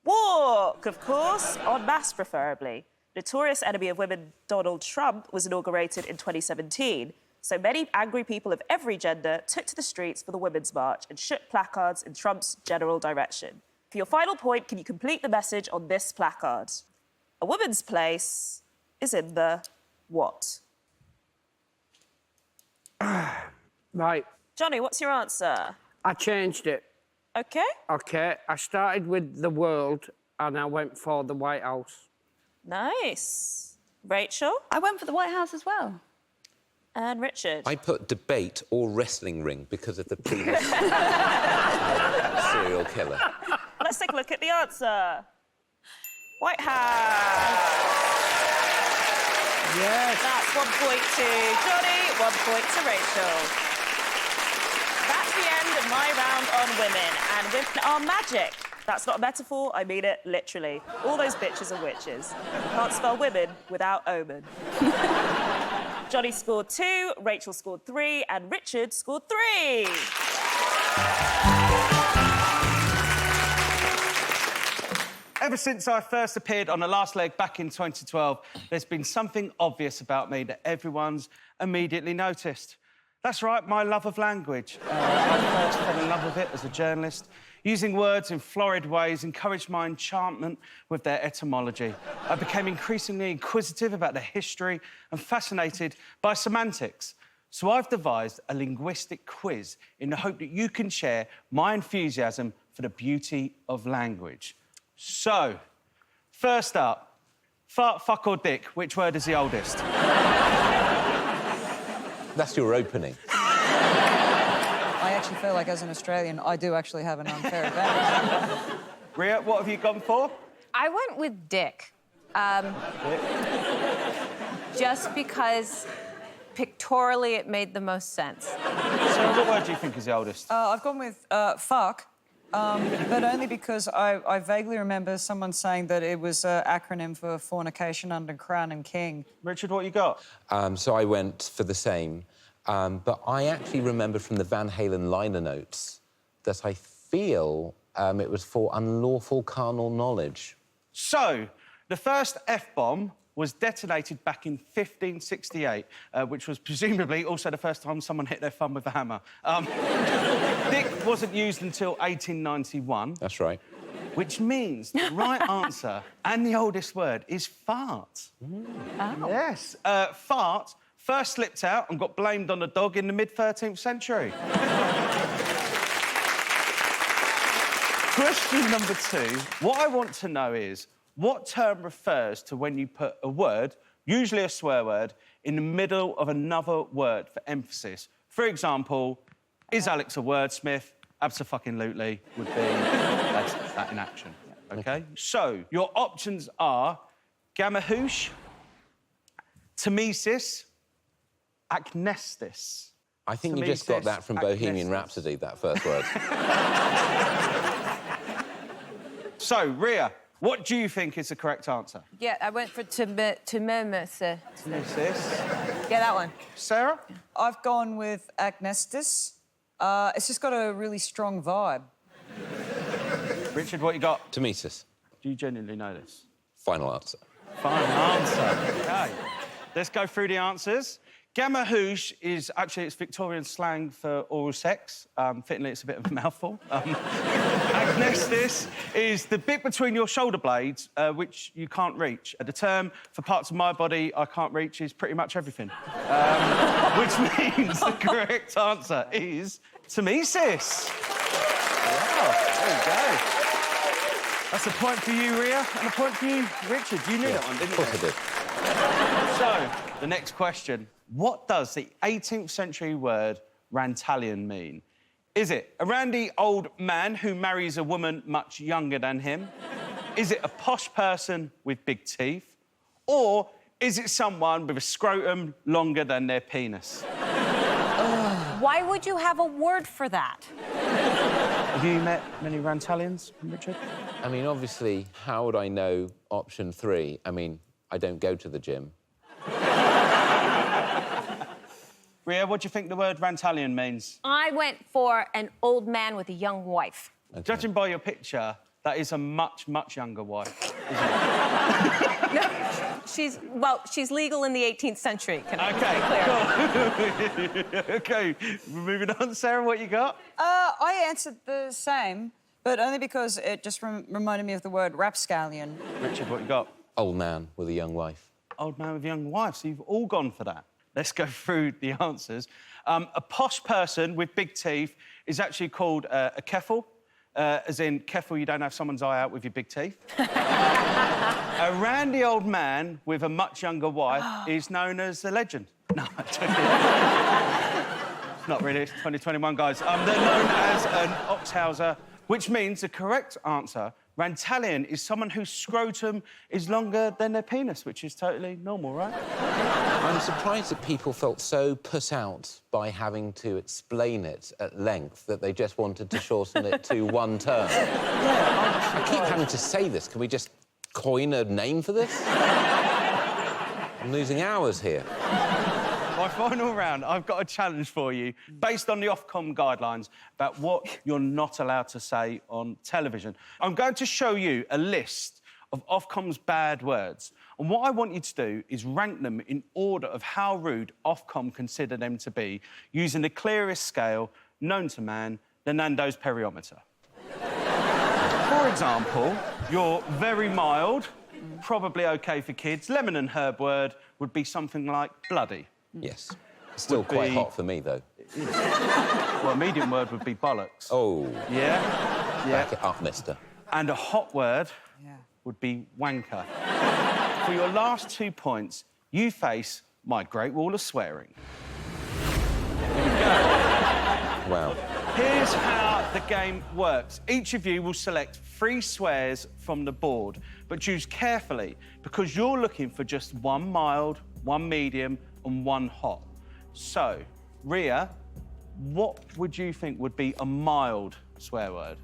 walk, of course, en masse preferably. Notorious enemy of women Donald Trump was inaugurated in 2017. So many angry people of every gender took to the streets for the Women's March and shook placards in Trump's general direction. For your final point, can you complete the message on this placard? A woman's place is in the what? Right. Johnny, what's your answer? I changed it. OK. OK, I started with the world and I went for the White House. Nice. Rachel? I went for the White House as well. And Richard? I put debate or wrestling ring because of the previous serial killer. Let's take a look at the answer. White House. Yes. That's 1 point to Johnny, 1 point to Rachel. That's the end of my round on women. And women are magic. That's not a metaphor, I mean it literally. All those bitches are witches. You can't spell women without omen. Johnny scored 2, Rachel scored 3, and Richard scored 3. Ever since I first appeared on The Last Leg back in 2012, there's been something obvious about me that everyone's immediately noticed. That's right, my love of language. I first fell in love with it as a journalist. Using words in florid ways encouraged my enchantment with their etymology. I became increasingly inquisitive about their history and fascinated by semantics. So I've devised a linguistic quiz in the hope that you can share my enthusiasm for the beauty of language. So, first up, fart, fuck or dick, which word is the oldest? That's your opening. I actually feel like, as an Australian, I do actually have an unfair advantage. Ria, what have you gone for? I went with dick. Just because pictorially it made the most sense. Sarah, what word do you think is the oldest? I've gone with fuck, but only because I vaguely remember someone saying that it was an acronym for fornication under Crown and King. Richard, what you got? So I went for the same. But I actually remember from the Van Halen liner notes that I feel it was for unlawful carnal knowledge. So, the first F-bomb was detonated back in 1568, which was presumably also the first time someone hit their thumb with a hammer. Dick wasn't used until 1891. That's right. Which means the right answer and the oldest word is fart. Oh. Yes, fart first slipped out and got blamed on a dog in the mid-13th century. Question number 2. What I want to know is, what term refers to when you put a word, usually a swear word, in the middle of another word for emphasis? For example, is Alex a wordsmith? Abso-fucking-lutely would be that in action. OK? So, your options are gamahoosh, Tamesis, Acnestis. I think you just got that from Bohemian Rhapsody, that first word. So, Ria, what do you think is the correct answer? Yeah, I went for Tamesis. Tamesis. Yeah, that one. Sarah? I've gone with Agnestis. It's just got a really strong vibe. Richard, what you got? Tamesis. Do you genuinely know this? Final answer. Final answer. OK. Let's go through the answers. Gamahoosh is actually it's Victorian slang for oral sex. Fittingly, it's a bit of a mouthful. Agnestis is the bit between your shoulder blades which you can't reach. The term for parts of my body I can't reach is pretty much everything. Which means the correct answer is Tamesis. Wow, there you go. That's a point for you, Ria, and a point for you, Richard. You knew that one, didn't you? Of course I did. So, the next question. What does the 18th century word Rantalian mean? Is it a randy old man who marries a woman much younger than him? Is it a posh person with big teeth? Or is it someone with a scrotum longer than their penis? Why would you have a word for that? Have you met many Rantalians, Richard? I mean, obviously, how would I know option 3? I mean, I don't go to the gym. Ria, what do you think the word Rantalian means? I went for an old man with a young wife. Okay. Judging by your picture, that is a much, much younger wife, No, she's legal in the 18th century. Can I be clear? Cool. OK, we're moving on. Sarah, what you got? I answered the same, but only because it just reminded me of the word rapscallion. Richard, what you got? Old man with a young wife. Old man with a young wife, so you've all gone for that. Let's go through the answers. A posh person with big teeth is actually called a keffel, as in keffel, you don't have someone's eye out with your big teeth. A randy old man with a much younger wife is known as a legend. No, I'm joking. It's not really, it's 2021, guys. They're known as an oxhauser, which means the correct answer, Rantalian, is someone whose scrotum is longer than their penis, which is totally normal, right? I'm surprised that people felt so put out by having to explain it at length that they just wanted to shorten it to one term. Yeah, I keep having to say this. Can we just coin a name for this? I'm losing hours here. My final round, I've got a challenge for you based on the Ofcom guidelines about what you're not allowed to say on television. I'm going to show you a list of Ofcom's bad words. And what I want you to do is rank them in order of how rude Ofcom consider them to be, using the clearest scale known to man, the Nando's periometer. For example, you're very mild, probably OK for kids. Lemon and herb word would be something like bloody. Yes. Still quite hot for me, though. Well, a medium word would be bollocks. Oh. Yeah? Back it up, mister. And a hot word would be wanker. For your last 2 points, you face my Great Wall of Swearing. Here we go. Wow. Here's how the game works. Each of you will select 3 swears from the board, but choose carefully because you're looking for just 1 mild, 1 medium and 1 hot. So, Ria, what would you think would be a mild swear word?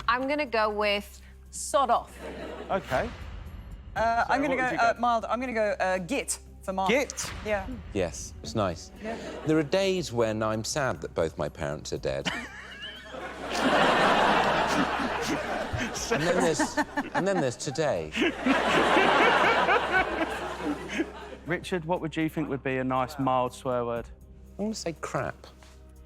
I'm going to go with sod off. OK. I'm going to go mild. I'm going to go git for mild. Git? Yeah. Yes, it's nice. Yeah. There are days when I'm sad that both my parents are dead. and then there's today. Richard, what would you think would be a nice mild swear word? I'm going to say crap.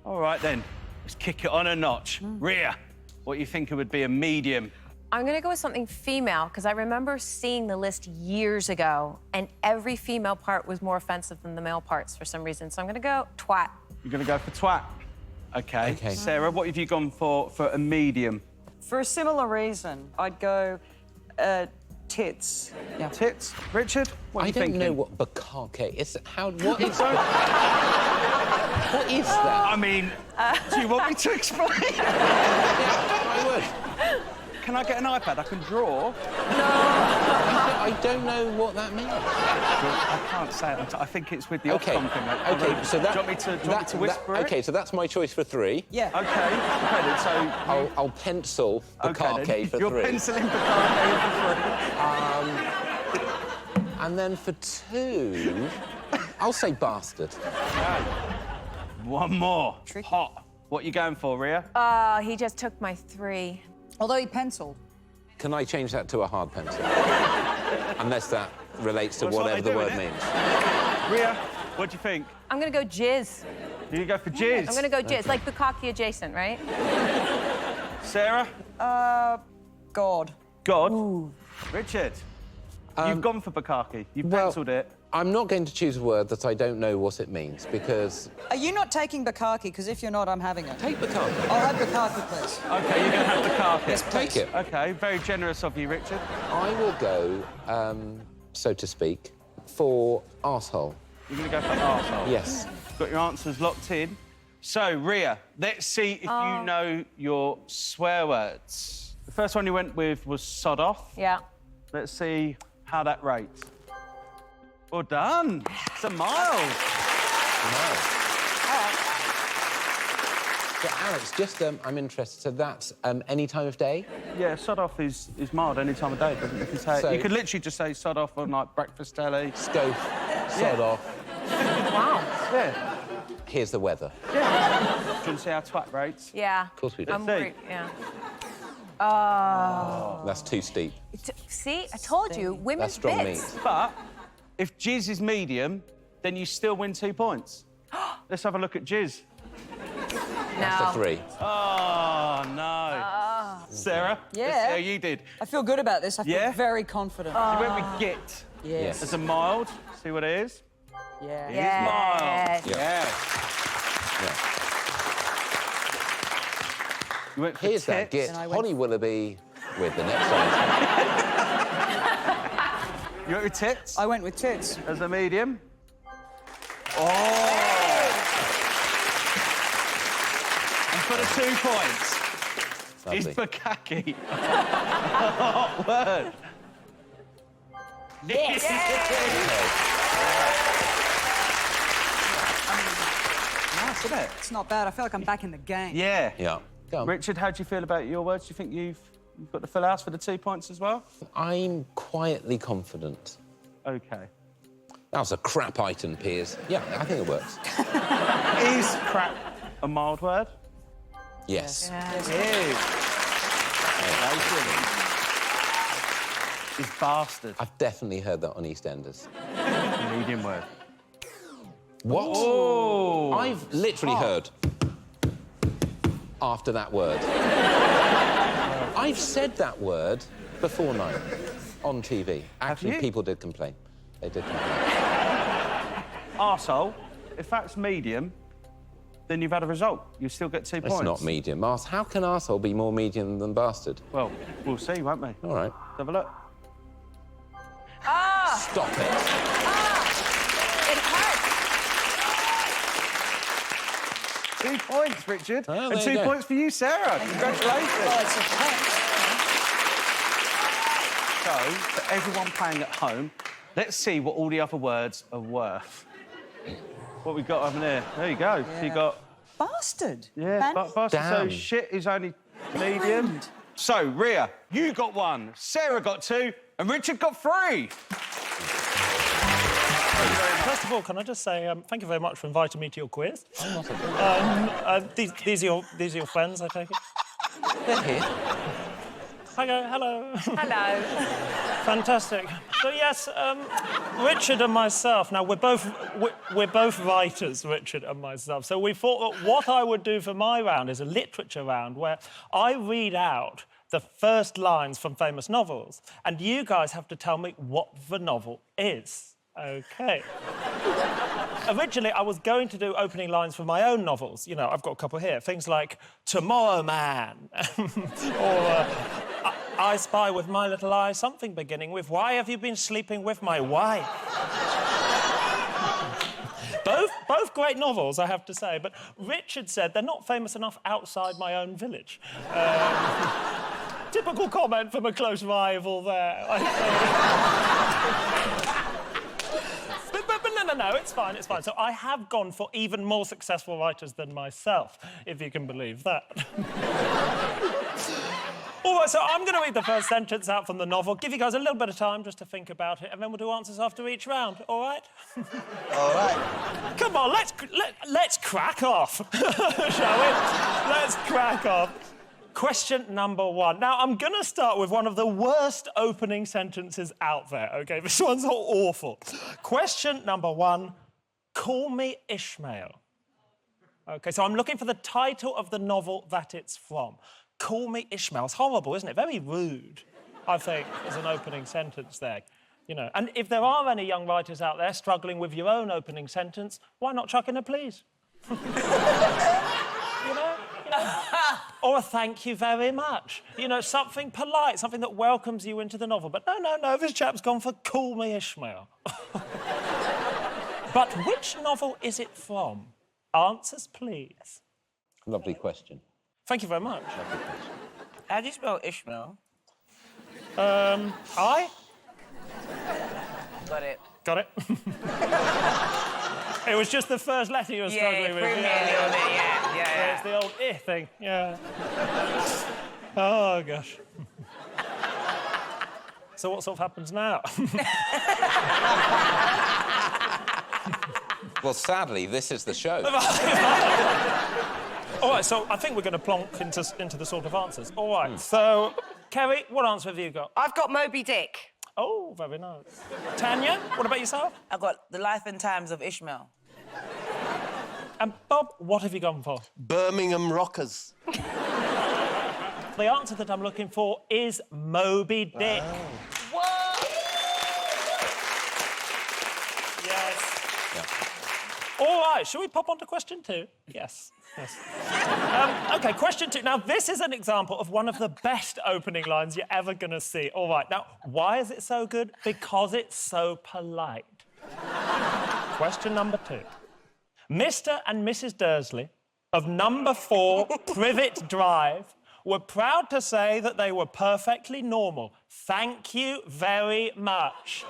All right, then. Let's kick it on a notch. Ria, what you think it would be a medium? I'm going to go with something female because I remember seeing the list years ago and every female part was more offensive than the male parts for some reason. So I'm going to go twat. You're going to go for twat? OK. Sarah, what have you gone for a medium? For a similar reason, I'd go tits. Yeah. Tits? Richard, what are you thinking? I don't know what bukkake is. What is that? What is that? I mean, do you want me to explain? I would. Can I get an iPad? I can draw. No. I don't know what that means. I can't say it. I think it's with the Ofcom thing. OK, so that... Do you want me to whisper it? OK, so that's my choice for 3. Yeah. OK, then, so... I'll pencil bukkake for 3. You're penciling bukkake for 3. And then for 2, I'll say bastard. One more. Tricky. Hot. What are you going for, Ria? He just took my 3. Although he penciled. Can I change that to a hard pencil? Unless that relates to whatever the word means. Ria, what do you think? I'm going to go jizz. You go for jizz? I'm going to go jizz, like bukkake adjacent, right? Sarah? God. God? Ooh. Richard? You've gone for bukkake. You've penciled it. I'm not going to choose a word that I don't know what it means, because... Are you not taking bukkake? Because if you're not, I'm having it. Take bukkake. I'll have bukkake, please. OK, you're going to have bukkake. Yes, please. Take it. OK, very generous of you, Richard. I will go, so to speak, for arsehole. You're going to go for arsehole? Yes. Got your answers locked in. So, Ria, let's see if you know your swear words. The first one you went with was sod off. Yeah. Let's see how that rates. Well done. It's a mild. So, Alex, just, I'm interested. So that's any time of day? Yeah, sod off is mild any time of day, doesn't it? You can say you could literally just say sod off on, like, breakfast telly. Scope, sod off. Wow. Yeah. Here's the weather. Yeah. Do you want to see how twat rates? Yeah. Of course we do. Yeah. That's too steep. See, I told you, women's That's strong bits. meat. But if jizz is medium, then you still win 2 points. Let's have a look at jizz. That's a 3. Oh, no. Sarah? Yeah. Let's see how you did. I feel good about this. I feel very confident. You went with git. Yes. As a mild. See what it is? Yeah. It is mild. Yeah. You went for Here's that tits. git. Holly Willoughby with the next item. You went with tits? I went with tits. As a medium. Oh! And for the 2 points, is bukkake a hot word? Yes! Nice, isn't it? It's not bad. I feel like I'm back in the game. Yeah. Yeah. Go on. Richard, how do you feel about your words? Do you think you've got the full house for the 2 points as well? I'm quietly confident. OK. That was a crap item, Piers. Yeah, I think it works. Is crap a mild word? Yes. It is. is bastard. I've definitely heard that on EastEnders. Medium word. What? Oh! I've literally heard after that word. I've said that word before now on TV. Actually, people did complain. They did complain. Arsehole, if that's medium, then you've had a result. You still get 2 points. It's not medium. How can arsehole be more medium than bastard? Well, we'll see, won't we? All right. Let's have a look. Ah! Stop it. It hurts. 2 points, Richard. Oh, and there 2 you go. points for you, Sarah. Congratulations. So, for everyone playing at home, let's see what all the other words are worth. What we got over there? There you go. Yeah. So you got... Bastard. Yeah, bastard. Damn. So shit is only medium. So, Rhea, you got 1, Sarah got 2, and Richard got 3. First of all, can I just say thank you very much for inviting me to your quiz. These are your friends, I take it? They're here. Hello. Hello. Fantastic. So yes, Richard and myself. Now we're both writers, Richard and myself. So we thought that what I would do for my round is a literature round where I read out the first lines from famous novels, and you guys have to tell me what the novel is. OK. Originally, I was going to do opening lines from my own novels. You know, I've got a couple here. Things like Tomorrow Man, or I Spy with My Little Eye, something beginning with Why have you been sleeping with my wife? Both great novels, I have to say, but Richard said they're not famous enough outside my own village. Typical comment from a close rival there. But no, it's fine. So I have gone for even more successful writers than myself, if you can believe that. All right, so I'm going to read the first sentence out from the novel, give you guys a little bit of time just to think about it, and then we'll do answers after each round, all right? All right. Come on, let's crack off, shall we? Let's crack off. Question number 1. Now, I'm going to start with one of the worst opening sentences out there, OK? This one's awful. Question number 1, Call Me Ishmael. OK, so I'm looking for the title of the novel that it's from. Call Me Ishmael. It's horrible, isn't it? Very rude, I think, as an opening sentence there. You know, and if there are any young writers out there struggling with your own opening sentence, why not chuck in a please? You know? Or a thank you very much. You know, something polite, something that welcomes you into the novel. But no, this chap's gone for Call Me Ishmael. But which novel is it from? Answers, please. Lovely question. Thank you very much. Lovely question. How do you spell Ishmael? I? Got it. Got it? It was just the first letter you were struggling with. Yeah. It's the old thing, yeah. Oh, gosh. So what sort of happens now? Well, sadly, this is the show. All right, so I think we're going to plonk into the sort of answers. All right, so, Kerry, what answer have you got? I've got Moby Dick. Oh, very nice. Tanya, what about yourself? I've got The Life and Times of Ishmael. And Bob, what have you gone for? Birmingham Rockers. The answer that I'm looking for is Moby Dick. Wow. What? Yes. Yeah. All right, shall we pop on to question 2? Yes. OK, question 2. Now, this is an example of one of the best opening lines you're ever going to see. All right, now, why is it so good? Because it's so polite. Question number 2. Mr. and Mrs. Dursley of number 4 Privet Drive were proud to say that they were perfectly normal. Thank you very much.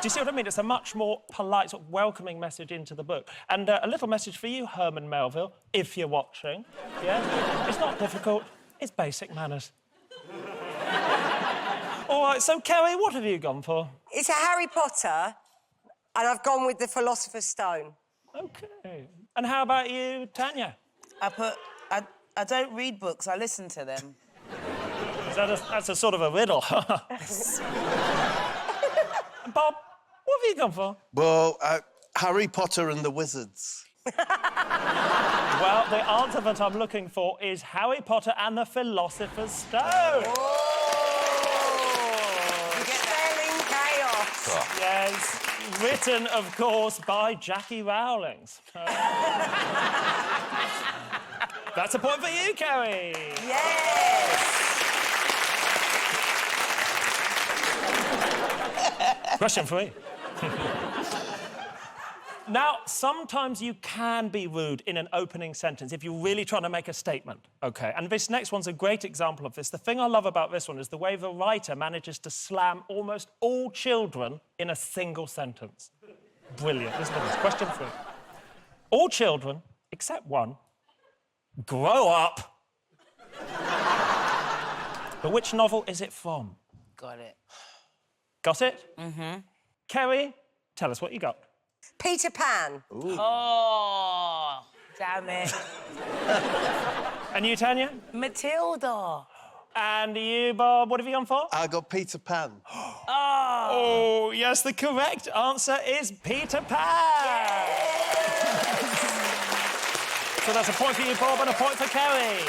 Do you see what I mean? It's a much more polite, sort of welcoming message into the book. And a little message for you, Herman Melville, if you're watching. Yeah? It's not difficult. It's basic manners. All right, so, Kerry, what have you gone for? It's a Harry Potter, and I've gone with the Philosopher's Stone. OK. And how about you, Tanya? I don't read books, I listen to them. That's a sort of a riddle. Bob, what have you gone for? Well, Harry Potter and the Wizards. Well, the answer that I'm looking for is Harry Potter and the Philosopher's Stone. Spelling chaos. Yes, written, of course, by Jackie Rowling. That's a point for you, Kerry. Yes. Question 3. Now, sometimes you can be rude in an opening sentence if you're really trying to make a statement, OK? And this next one's a great example of this. The thing I love about this one is the way the writer manages to slam almost all children in a single sentence. Brilliant. Listen to this. Question 3. All children, except one, grow up. But which novel is it from? Got it. Got it? Mm-hmm. Kerry, tell us what you got. Peter Pan. Ooh. Oh, damn it. And you, Tanya? Matilda. And you, Bob, what have you gone for? I got Peter Pan. Oh, yes, the correct answer is Peter Pan. So that's a point for you, Bob, and a point for Kerry.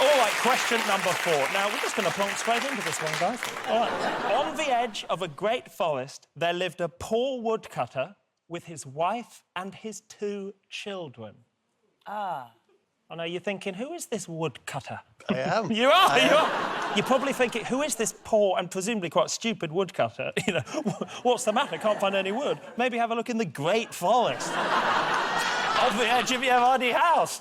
All right, question number 4. Now, we're just going to plonk straight into this one, guys. All right. On the edge of a great forest, there lived a poor woodcutter with his wife and his 2 children. Ah. I know you're thinking, who is this woodcutter? I am. You are. You're probably thinking, who is this poor and presumably quite stupid woodcutter? You know, what's the matter? Can't find any wood. Maybe have a look in the great forest. On the edge of your muddy house.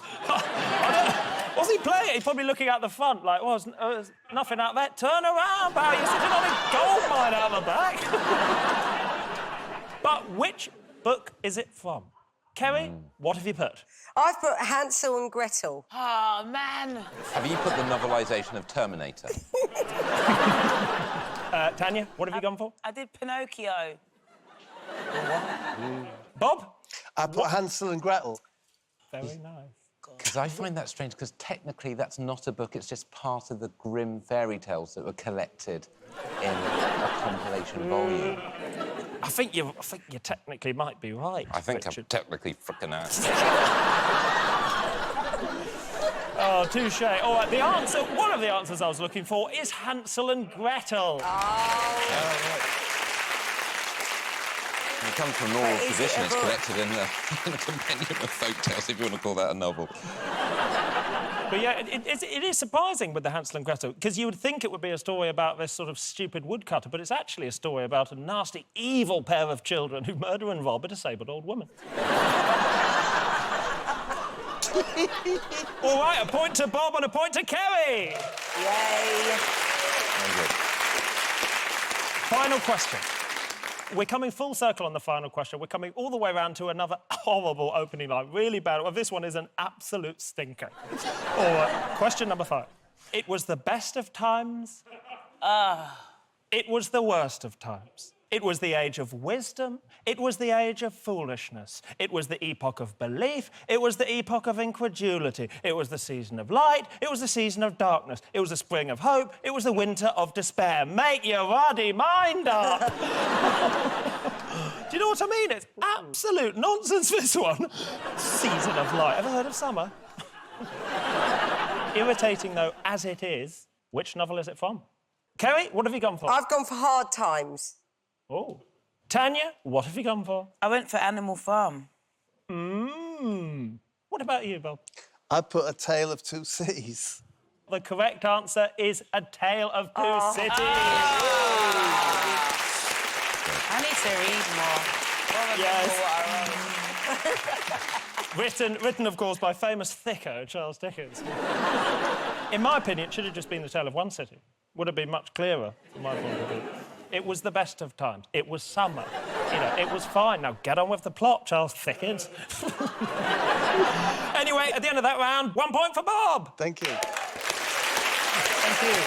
What's he playing? He's probably looking out the front like, well, there's nothing out there. Turn around, pal. You're sitting on a gold mine out the back. But which book is it from? Kerry, what have you put? I've put Hansel and Gretel. Oh, man. Have you put the novelisation of Terminator? Tanya, what have you gone for? I did Pinocchio. Bob? I put Hansel and Gretel. Very nice. Because I find that strange, because technically that's not a book, it's just part of the grim fairy tales that were collected in a compilation volume. I think you technically might be right. I think Richard. I'm technically frickin' ass. Oh, touche. All right, the answer, one of the answers I was looking for is Hansel and Gretel. It comes from an oral tradition. It's collected in the compendium of folk tales, if you want to call that a novel. But yeah, it is surprising with the Hansel and Gretel, because you would think it would be a story about this sort of stupid woodcutter, but it's actually a story about a nasty, evil pair of children who murder and rob a disabled old woman. All right, a point to Bob and a point to Kerry. Yay. Very good. Final question. We're coming full circle on the final question. We're coming all the way around to another horrible opening line. Really bad. Well, this one is an absolute stinker. All right, question number 5. It was the best of times. It was the worst of times. It was the age of wisdom. It was the age of foolishness. It was the epoch of belief. It was the epoch of incredulity. It was the season of light. It was the season of darkness. It was the spring of hope. It was the winter of despair. Make your ruddy mind up. Do you know what I mean? It's absolute nonsense, this one. Season of light. Ever heard of summer? Irritating, though, as it is, which novel is it from? Kerry, what have you gone for? I've gone for Hard Times. Oh. Tanya, what have you gone for? I went for Animal Farm. What about you, Bob? I put A Tale of Two Cities. The correct answer is A Tale of Two Cities. I need to read more. Yes. Written, of course, by famous thicko Charles Dickens. In my opinion, it should have just been The Tale of One City. Would have been much clearer, from my point of view. It was the best of times. It was summer. You know, it was fine. Now get on with the plot, Charles Dickens. Anyway, at the end of that round, 1 point for Bob. Thank you. Thank you.